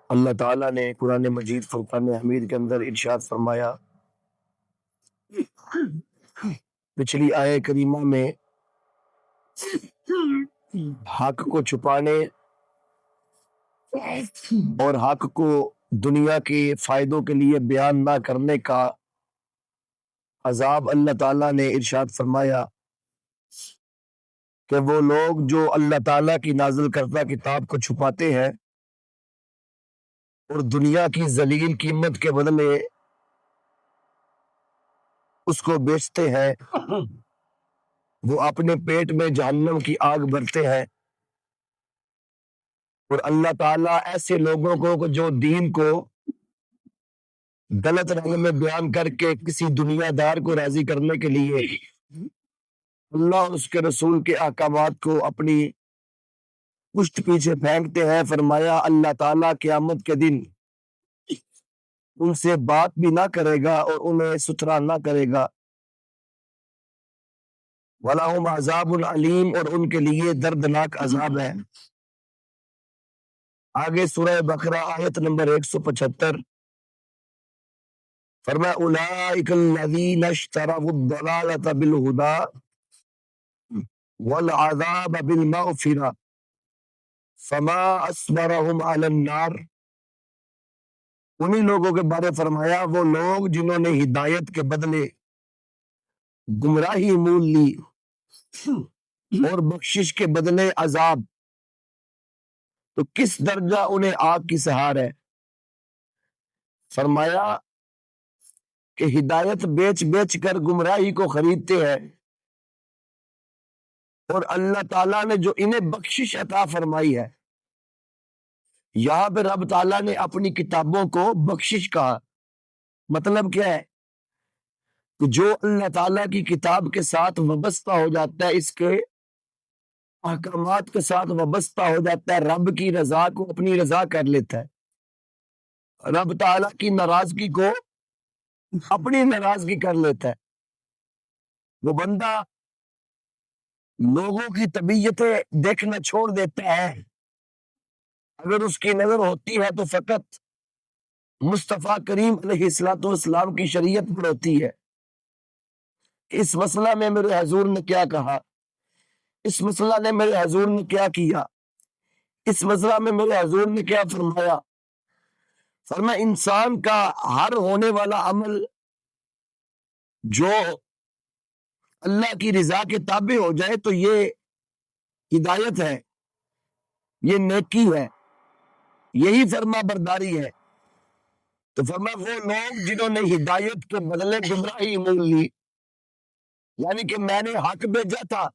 اللہ تعالیٰ نے قرآن مجید فرقان حمید کے اندر ارشاد فرمایا، پچھلی آیہ کریمہ میں حق کو چھپانے اور حق کو دنیا کے فائدوں کے لیے بیان نہ کرنے کا عذاب اللہ تعالیٰ نے ارشاد فرمایا کہ وہ لوگ جو اللہ تعالیٰ کی نازل کردہ کتاب کو چھپاتے ہیں اور دنیا کی ذلیل قیمت کے بدلے اس کو بیچتے ہیں، وہ اپنے پیٹ میں جہنم کی آگ بھرتے ہیں۔ اور اللہ تعالیٰ ایسے لوگوں کو جو دین کو غلط رنگ میں بیان کر کے کسی دنیا دار کو راضی کرنے کے لیے اللہ اور اس کے رسول کے احکامات کو اپنی پشت پیچھے پھینکتے ہیں، فرمایا اللہ تعالیٰ قیامت کے دن ان سے بات بھی نہ کرے گا اور انہیں ستھرا نہ کرے گا۔ وَلَهُمْ عَذَابٌ عَلِيمٌ، اور ان کے لیے دردناک عذاب ہے۔ آگے سورہ بقرہ آیت نمبر 175 فرمایا اولئک الذین اشتروا الضلالۃ بالہدی والعذاب بالمغفرہ فما اصبرهم علی النار۔ انہی لوگوں کے بارے فرمایا وہ لوگ جنہوں نے ہدایت کے بدلے گمراہی مول لی اور بخشش کے بدلے عذاب، تو کس درجہ انہیں آگ کی سہار ہے۔ فرمایا کہ ہدایت بیچ بیچ کر گمراہی کو خریدتے ہیں، اور اللہ تعالیٰ نے جو انہیں بخشش عطا فرمائی ہے، یہاں پہ رب تعالیٰ نے اپنی کتابوں کو بخشش کہا۔ مطلب کیا ہے کہ جو اللہ تعالیٰ کی کتاب کے ساتھ وابستہ ہو جاتا ہے، اس کے احکامات کے ساتھ وابستہ ہو جاتا ہے، رب کی رضا کو اپنی رضا کر لیتا ہے، رب تعالیٰ کی ناراضگی کو اپنی ناراضگی کر لیتا ہے۔ وہ بندہ لوگوں کی طبیعتیں دیکھنا چھوڑ دیتا ہے، اگر اس کی نظر ہوتی ہے تو فقط مصطفیٰ کریم علیہ السلام کی شریعت پر ہوتی ہے۔ اس مسئلہ میں میرے حضور نے کیا کہا، اس مسئلہ نے میرے حضور نے کیا کیا، اس مسئلہ میں میرے حضور نے کیا فرمایا۔ فرمایا انسان کا ہر ہونے والا عمل جو اللہ کی رضا کے تابع ہو جائے تو یہ ہدایت ہے، یہ نیکی ہے، یہی فرما برداری ہے۔ تو فرمایا وہ لوگ جنہوں نے ہدایت کے بدلے گمراہی مول لی، یعنی کہ میں نے حق بھیجا تھا،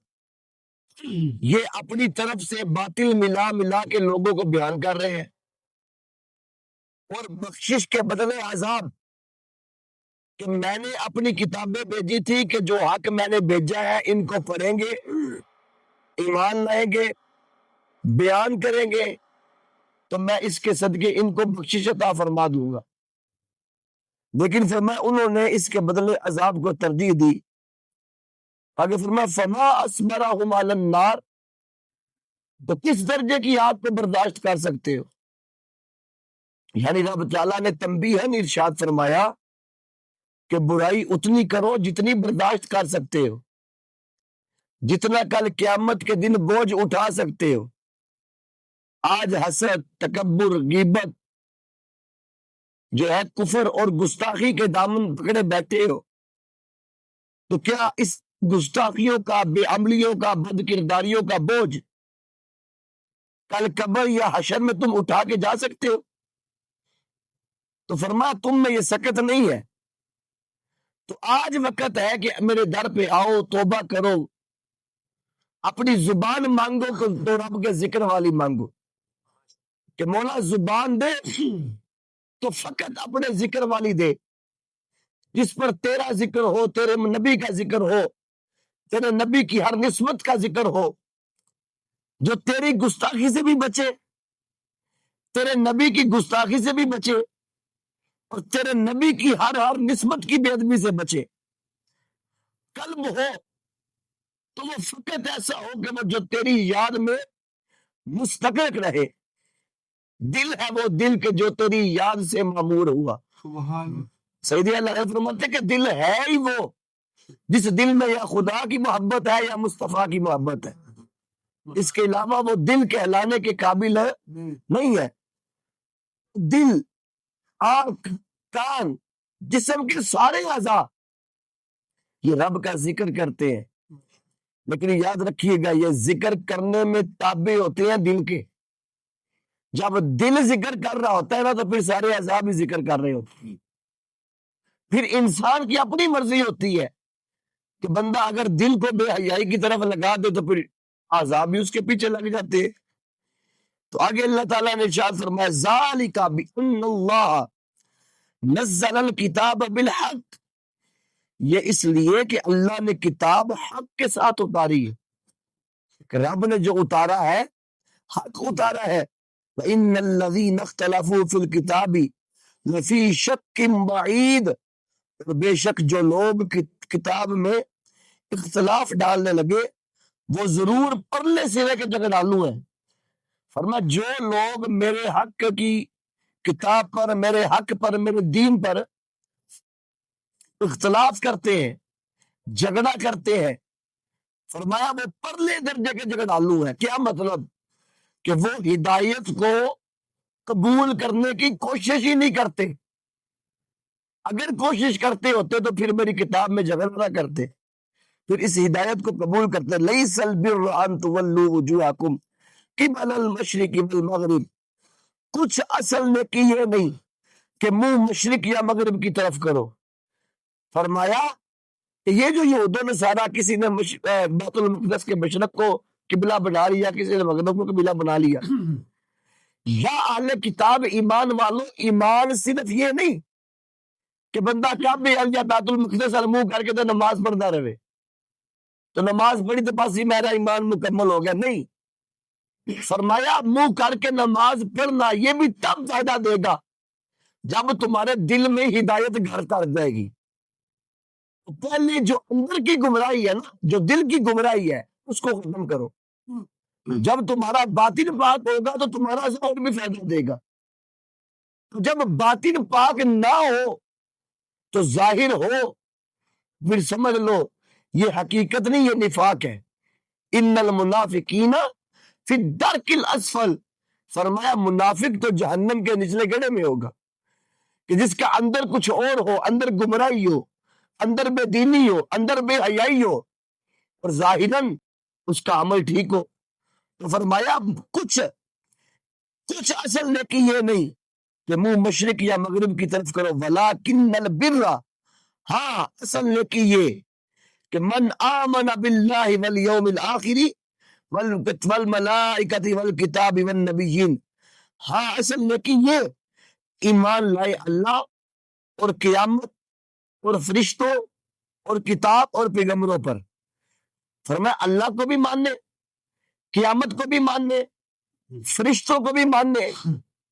یہ اپنی طرف سے باطل ملا ملا کے لوگوں کو بیان کر رہے ہیں، اور بخشش کے بدلے عذاب، کہ میں نے اپنی کتابیں بھیجی تھی کہ جو حق میں نے بھیجا ہے ان کو پڑھیں گے، ایمان لائیں گے، بیان کریں گے، تو میں اس کے صدقے ان کو بخشش عطا فرما دوں گا۔ لیکن فرمایا انہوں نے اس کے بدلے عذاب کو ترجیح دی۔ آگے فرمایا فما اصبرهم علی النار، تو کس درجے کی آگ کو برداشت کر سکتے ہو؟ یعنی رب تعالیٰ نے تنبیہاً ارشاد فرمایا کہ برائی اتنی کرو جتنی برداشت کر سکتے ہو، جتنا کل قیامت کے دن بوجھ اٹھا سکتے ہو۔ آج حسد، تکبر، غیبت جو ہے کفر اور گستاخی کے دامن پکڑے بیٹھے ہو، تو کیا اس گستاخیوں کا، بے عملیوں کا، بد کرداریوں کا بوجھ کل قبر یا حشر میں تم اٹھا کے جا سکتے ہو؟ تو فرمایا تم میں یہ سکت نہیں ہے، تو آج وقت ہے کہ میرے در پہ آؤ، توبہ کرو، اپنی زبان مانگو تو رب کے ذکر والی مانگو، کہ مولا زبان دے تو فقط اپنے ذکر والی دے، جس پر تیرا ذکر ہو، تیرے نبی کا ذکر ہو، تیرے نبی کی ہر نسبت کا ذکر ہو، جو تیری گستاخی سے بھی بچے، تیرے نبی کی گستاخی سے بھی بچے، اور تیرے نبی کی ہر نسبت کی بے ادبی سے بچے۔ قلب ہو تو وہ فقط ایسا ہو کہ وہ جو تیری یاد میں مستغرق رہے، دل ہے وہ دل کے جو تیری یاد سے معمور ہوا. سبحان سیدی اللہ فرماتے کہ دل ہے ہی وہ جس دل میں یا خدا کی محبت ہے یا مصطفیٰ کی محبت ہے. اس کے علاوہ وہ دل کہلانے کے قابل ہے نہیں ہے. دل، آنکھ، کان، جسم کے سارے اعضاء یہ رب کا ذکر کرتے ہیں، لیکن یاد رکھیے گا یہ ذکر کرنے میں تابع ہوتے ہیں دل کے. جب دل ذکر کر رہا ہوتا ہے نا تو پھر سارے اعضاء بھی ذکر کر رہے ہوتے ہیں. پھر انسان کی اپنی مرضی ہوتی ہے کہ بندہ اگر دل کو بے حیائی کی طرف لگا دے تو پھر اعضاء بھی اس کے پیچھے لگ جاتے ہیں. تو آگے اللہ تعالیٰ نے ارشاد فرمایا ذالک بان اللہ نزل الکتاب بالحق، یہ اس لیے کہ اللہ نے کتاب حق کے ساتھ اتاری ہے. کہ رب نے جو اتارا ہے حق اتارا ہے. وَإِنَّ الَّذِينَ اخْتَلَفُوا فِي الْكِتَابِ لَفِي شَكٍّ بَعِيدٍ، اور بے شک جو لوگ کتاب میں اختلاف ڈالنے لگے وہ ضرور پرلے سرے کے جگڑالو ہیں. فرمایا جو لوگ میرے حق کی کتاب پر، میرے حق پر، میرے دین پر اختلاف کرتے ہیں، جھگڑا کرتے ہیں، فرمایا وہ پرلے درجے کے جگڑالو ہیں. کیا مطلب؟ کہ وہ ہدایت کو قبول کرنے کی کوشش ہی نہیں کرتے. اگر کوشش کرتے ہوتے تو پھر میری کتاب میں جھگڑا نہ کرتے، پھر اس ہدایت کو قبول کرتے. لیس البر ان تولوا وجوہکم قبل المشرق والمغرب، کچھ اصل نیکی یہ نہیں کہ منہ مشرق یا مغرب کی طرف کرو. فرمایا کہ یہ جو یہود و نصارہ کسی نے بیت المقدس کے مشرق کو قبلہ بنا لیا، کسی نے مغرب کو قبلہ بنا لیا. یا اہل کتاب ایمان والو، ایمان صرف یہ نہیں کہ بندہ کیا بھی یا بیت المقدس منہ کر کے تو نماز پڑھتا رہے تو نماز پڑھی تو بس ہی میرا ایمان مکمل ہو گیا. نہیں، فرمایا منہ کر کے نماز پڑھنا یہ بھی تب فائدہ دے گا جب تمہارے دل میں ہدایت گھر کر جائے گی. پہلے جو اندر کی گمراہی ہے نا، جو دل کی گمراہی ہے اس کو ختم کرو. جب تمہارا باطن پاک ہوگا تو تمہارا ظاہر بھی فائدہ دے گا. جب باطن پاک نہ ہو تو ظاہر ہو، پھر سمجھ لو یہ حقیقت نہیں، یہ نفاق ہے. ان المنافقین فی الدرک الاسفل، فرمایا منافق تو جہنم کے نچلے گڑھے میں ہوگا. کہ جس کا اندر کچھ اور ہو، اندر گمراہی ہو، اندر بے دینی ہو، اندر بے حیائی ہو، اور ظاہراً اس کا عمل ٹھیک ہو. تو فرمایا کچھ اصل نیکی یہ نہیں کہ منہ مشرق یا مغرب کی طرف کرو. ولکن البر، ہاں اصل نیکی یہ کہ من آمن باللہ والیوم الآخر والملائکۃ والکتاب والنبیین، ہاں اصل نیکی یہ ایمان لائے اللہ اور قیامت اور فرشتوں اور کتاب اور پیغمبروں پر. فرمایا اللہ کو بھی ماننے، قیامت کو بھی ماننے، فرشتوں کو بھی ماننے،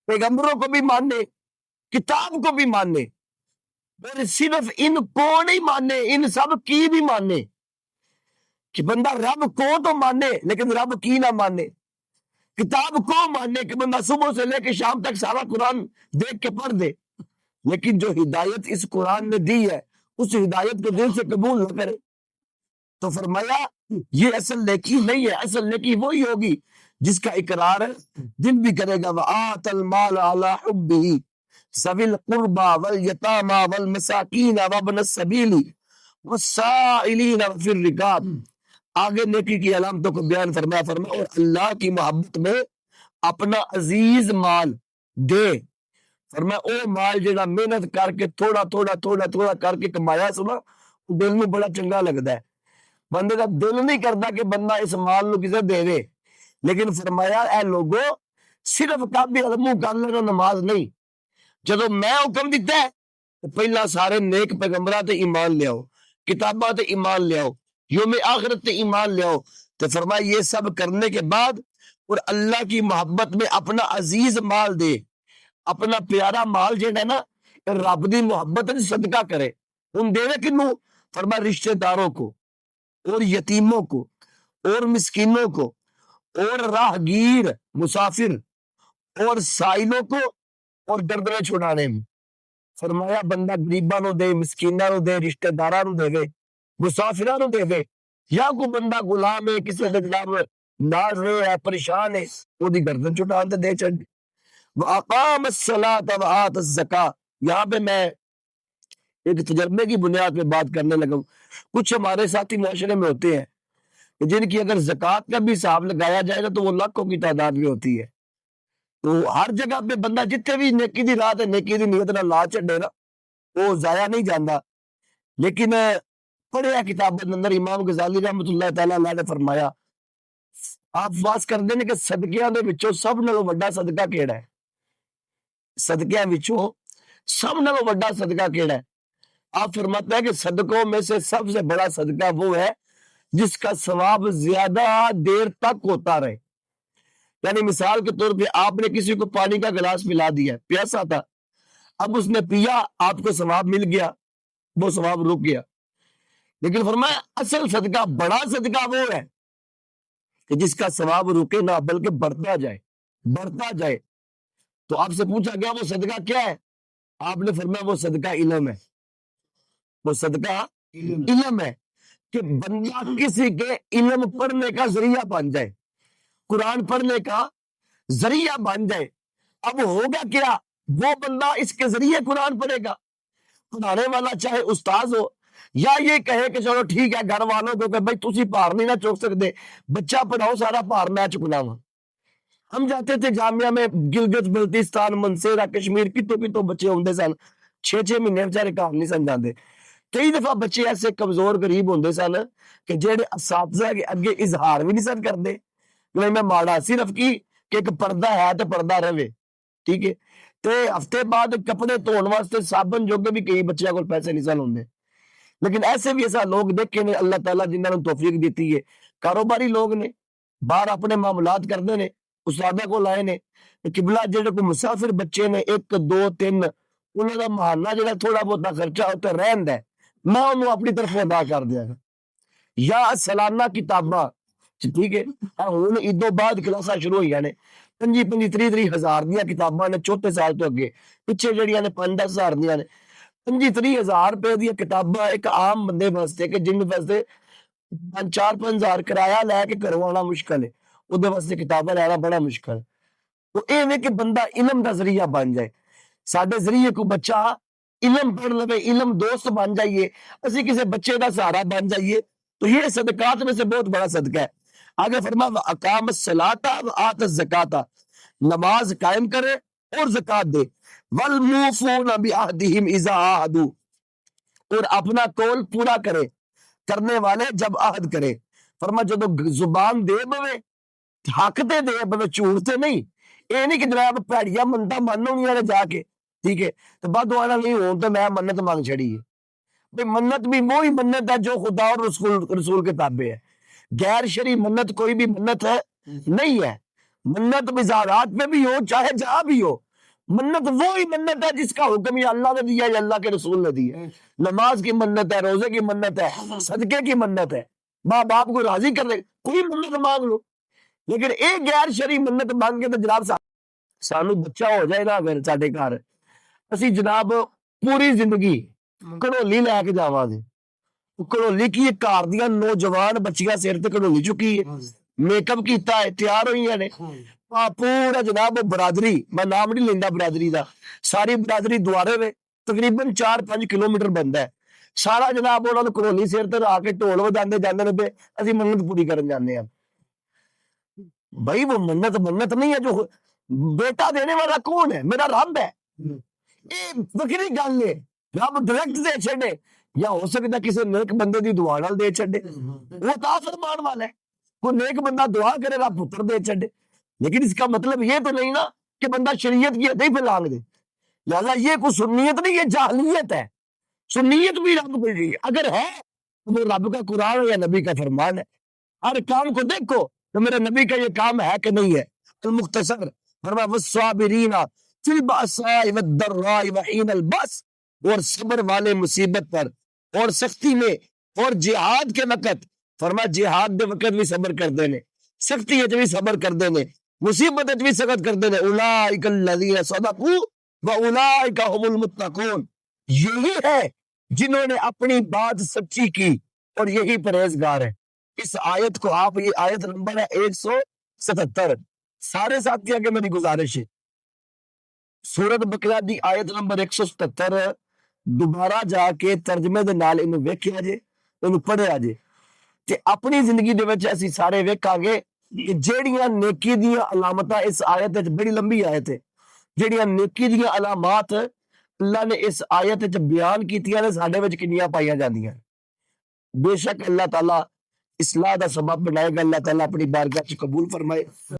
پیغمبروں کو بھی ماننے، کتاب کو بھی ماننے. اور صرف ان کو نہیں ماننے، ان سب کی بھی ماننے. کہ بندہ رب کو تو مانے لیکن رب کی نہ مانے. کتاب کو مانے کہ بندہ صبح سے لے کے شام تک سارا قرآن دیکھ کے پڑھ دے، لیکن جو ہدایت اس قرآن نے دی ہے اس ہدایت کو دل سے قبول نہ کرے. تو فرمایا یہ اصل نیکی نہیں ہے. اصل نیکی وہی ہوگی جس کا اقرار ہے دل بھی کرے گا. وَآتَ الْمَالَ عَلَىٰ حُبِّهِ ذَوِي الْقُرْبَىٰ وَالْيَتَامَىٰ وَالْمَسَاكِينَ وَابْنَ السَّبِيلِ وَالسَّائِلِينَ وَفِي الرِّقَابِ. آگے نیکی کی علامتوں کو بیان فرمایا اور اللہ کی محبت میں اپنا عزیز مال دے. فرمایا او مال جڑا محنت کر کے تھوڑا تھوڑا کر کے کمایا سنا دل میں بڑا چنگا لگتا ہے. بندے کا دل نہیں کرتا کہ بندہ اس مال نو کسے دے دے. لیکن فرمایا اے لوگو صرف کعبے منہ کر لینا نماز نہیں. جدو میں حکم دیتا ہے تو پہلا سارے نیک پیغمبراں تے ایمان لیاؤ، کتاباں تے ایمان لیاؤ، یوم آخرت تے ایمان لیاؤ. تو فرمایا یہ سب کرنے کے بعد اور اللہ کی محبت میں اپنا عزیز مال دے، اپنا پیارا مال جہاں ہے نا رب دی محبت صدقہ کرے. ان دے کنوں؟ فرمایا رشتہ داروں کو اور یتیموں کو اور مسکینوں کو اور راہگیر مسافر اور سائلوں کو اور گردنیں چھڑانے میں۔ فرمایا بندہ غریباں نو دے، مسکیناں نو دے، رشتہ داراں نو دے، مسافراں نو دے، یا کوئی بندہ غلام ہے، کسی دے جناب ناز ہے، پریشان ہے، وہ دی گردن چھٹان تے دے چھڑ۔ وَأَقَامَ الصَّلَاةَ وَآتَ الزَّكَاةَ۔ یہاں پہ میں ایک تجربے کی بنیاد پہ بات کرنے لگا ہوں۔ کچھ ہمارے ساتھی معاشرے میں ہوتے ہیں جن کی اگر زکوٰۃ کا بھی حساب لگایا جائے گا تو وہ لاکھوں کی تعداد میں ہوتی ہے۔ تو ہر جگہ پہ بندہ جتنے بھی نیکی دی رات ہے، نیکی دی نیت نہ لا چھڑے نا، وہ ضائع نہیں جاندہ۔ لیکن پڑھیا کتاب اندر امام غزالی رحمۃ اللہ تعالیٰ علیہ نے فرمایا، آپ واس کر دیں کہ صدقیاں دے وچوں سب نالوں وڈا صدقہ کیڑا ہے؟ صدقیاں وچوں سب نالوں وڈا صدقہ کیڑا ہے؟ آپ فرماتے ہیں کہ صدقوں میں سے سب سے بڑا صدقہ وہ ہے جس کا ثواب زیادہ دیر تک ہوتا رہے۔ یعنی مثال کے طور پہ آپ نے کسی کو پانی کا گلاس پلا دیا، پیاسا تھا، اب اس نے پیا، آپ کو ثواب مل گیا، وہ ثواب رک گیا۔ لیکن فرمایا اصل صدقہ، بڑا صدقہ وہ ہے کہ جس کا ثواب رکے نہ بلکہ بڑھتا جائے، بڑھتا جائے۔ تو آپ سے پوچھا گیا وہ صدقہ کیا ہے؟ آپ نے فرمایا وہ صدقہ علم ہے، وہ صدقہ علم ہے، کہ بندہ کسی کے علم پڑھنے کا ذریعہ بن جائے، قرآن پڑھنے کا ذریعہ بن جائے۔ اب ہوگا کیا؟ وہ بندہ اس کے ذریعے قرآن پڑھے گا، پڑھانے والا چاہے استاذ ہو، یا یہ کہے کہ چلو ٹھیک ہے گھر والوں کو کہ بھائی تسی پار نہیں نہ چوک سکتے، بچہ پڑھاؤ سارا پار میں چکنا ہوں۔ ہم جاتے تھے جامعہ میں، گلگت بلتستان، منصیرہ، کشمیر، کتوں بچے ہوندے سن، 6 مہینے بیچارے کام نہیں سن جاندے۔ کئی دفعہ بچے ایسے کمزور غریب ہوندے سن کہ جڑے اساتذہ کے اگے اظہار بھی نہیں سن کرتے کہ میں ماڑا، صرف کی کہ ایک پردہ ہے تو پردہ رہے، ٹھیک ہے۔ تے ہفتے بعد کپڑے دھون واسطے صابن جوگے بھی کئی بچیاں کو پیسے نہیں سن ہوندے۔ لیکن ایسے بھی ایسا لوگ دیکھے نے اللہ تعالیٰ جنہوں نے توفیق دیتی ہے، کاروباری لوگ نے، باہر اپنے معاملات کرتے نے، استادہ کو لائے نے، قبلہ جڑے کو مسافر بچے نے 1 2 3 انہوں کا مہانہ جڑا تھوڑا بہت خرچہ ہوتا رہن ہے، میں انہوں اپنی طرف ادا کر دیا گا۔ یا سالانہ کتاباں، ٹھیک ہے، ہوں عیدوں بعد کلاساں شروع ہوئی نے، 25 30 ہزار دیا کتاباں نے، چوتھے سال تو اگے پچھے جڑیاں نے 5 10 ہزار دیا نے، 25 ہزار روپے دیا کتاباں ایک عام بندے واسطے کہ جن واسطے 4 5 ہزار کرایہ لے کے گھروں آنا مشکل ہے، وہ واسطے کتاباں لینا بڑا مشکل ہے۔ تو یہ کہ بندہ علم کا ذریعہ بن جائے، ساڈے ذریعے کو بچہ علم پڑھ لے، علم دوست بن جائیے، اسی کسی بچے کا سہارا بن جائیے، تو یہ صدقات میں سے بہت بڑا صدقہ ہے۔ آگے فرما وَأَقَامَ الصَّلَاةَ وَآتَ الزَّكَاةَ، نماز قائم کرے اور زکات دے، وَالْمُوفُونَ بِعَهْدِهِمْ إِذَا عَاهَدُوا، اور اپنا قول پورا کرے، کرنے والے جب عہد کرے۔ فرما جدو زبان دے بوے حق تے دے بوے، جھوٹ تے نہیں، یہ نہیں کہ جناب پیڑیاں منتا من ہونی نے جا کے، ٹھیک ہے، تو بعد والا نہیں ہوں تو میں منت مانگ چھڑی ہے۔ بھئی منت بھی وہی منت ہے جو خدا اور رسول کے تابع ہے، غیر شرعی منت کوئی بھی منت ہے نہیں ہے۔ منت مزارات میں بھی ہو چاہے جہاں بھی ہو، منت وہی منت ہے جس کا حکم یا اللہ نے دیا یا اللہ کے رسول نے دیا۔ نماز کی منت ہے، روزے کی منت ہے، صدقے کی منت ہے، ماں باپ کو راضی کرنے کوئی منت مانگ لو۔ لیکن ایک غیر شرعی منت مانگ کے تو جناب سانو بچہ ہو جائے نا پھر ساڈے گھر، اسی جناب پوری زندگی کڑولی لے کے جاواں گے۔ کڑولی کی کار دیاں نوجوان بچیاں سر تے کڑولی چکی ہے، میک اپ کیتا ہے، تیار ہوئی نے، پورا جناب برادری، میں نام نہیں لیندا برادری دا، ساری برادری دوارے میں تقریباً 4 5 کلومیٹر بندا ہے، سارا جناب انہاں نوں کڑولی سر تے آ کے ڈھول وجاندے جاندے نے پے اسی منت پوری کرن جاندے ہیں۔ بھائی وہ منت نہیں ہے، جو بیٹا دینے والا کون ہے؟ میرا رب ہے۔ یہ وکری گل ہے، رب ڈائریکٹ دے چھڑے، یا ہو سکتا ہے کسی نیک بندے دی دعا نال دے چھڑے، وہ تا فرمان والا ہے، کوئی نیک بندہ دعا کرے رب پتر دے چھڑے۔ لیکن اس کا مطلب یہ تو نہیں نا کہ بندہ شریعت کی ادھے پہ لانگ دے، لہذا یہ کوئی سنیت نہیں، یہ جاہلیت ہے۔ سنیت بھی رب کو ہے، اگر ہے تو وہ رب کا قرآن یا نبی کا فرمان ہے۔ ہر کام کو دیکھو تو میرے نبی کا یہ کام ہے کہ نہیں ہے۔ المختصر فرما والصابرین فی البأساء والضراء وحین البأس، اور صبر والے مصیبت پر اور سختی میں، اور جہاد کے وقت، فرما جہاد دے وقت بھی صبر کر دینے، سختی ہے بھی صبر کر دینے، مصیبت بھی سخت کرتے ہیں اولئک الذین صدقوا واولئک هم المتقون، یہی ہے جنہوں نے اپنی بات سچی کی اور یہی پرہیزگار ہے۔ اس آیت کو آپ، یہ آیت نمبر ہے 177، سارے ساتھیوں کے میری گزارش ہے سورت بقرہ دی آیت نمبر 177 دوبارہ جا کے ترجمے دے نال انہوں ویکھیا جے، انہوں پڑھیا جے کہ اپنی زندگی دے وچ اسی سارے ویکھاں گے کہ جیڑیاں نیکی دیاں علامتاں اس آیت وچ، بڑی لمبی آیت ہے، جیڑیاں نیکی دیاں علامات اللہ نے اس آیت وچ بیان کیتیاں نے ساڈے وچ کنیاں پائیاں جاندیاں۔ بے شک اللہ تعالیٰ اصلاح دا سبب بنائے گا، اللہ تعالیٰ اپنی بارگاہ چ قبول فرمائے۔